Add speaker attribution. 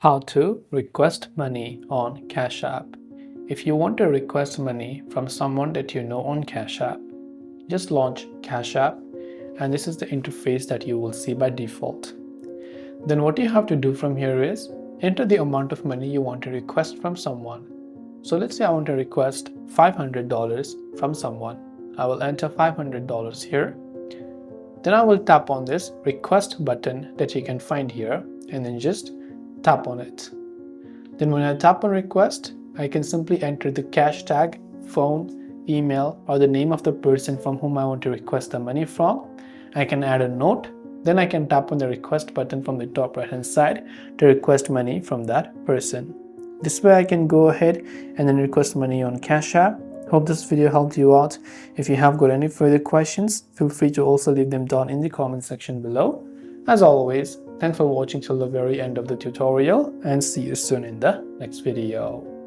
Speaker 1: How to request money on Cash App. If you want to request money from someone that you know on Cash App, just launch Cash App, and this is the interface that you will see by default. Then what you have to do from here is enter the amount of money you want to request from someone. So let's say I want to request $500 from someone. I will enter $500 here. Then I will tap on this request button that you can find here and then just tap on it. Then when I tap on request, I can simply enter the cash tag, phone, email, or the name of the person from whom I want to request the money from. I can add a note. Then I can tap on the request button from the top right hand side to request money from that person. This way I can go ahead and then request money on Cash App. Hope this video helped you out. If you have got any further questions, feel free to also leave them down in the comment section below. As always, thanks for watching till the very end of the tutorial, and see you soon in the next video.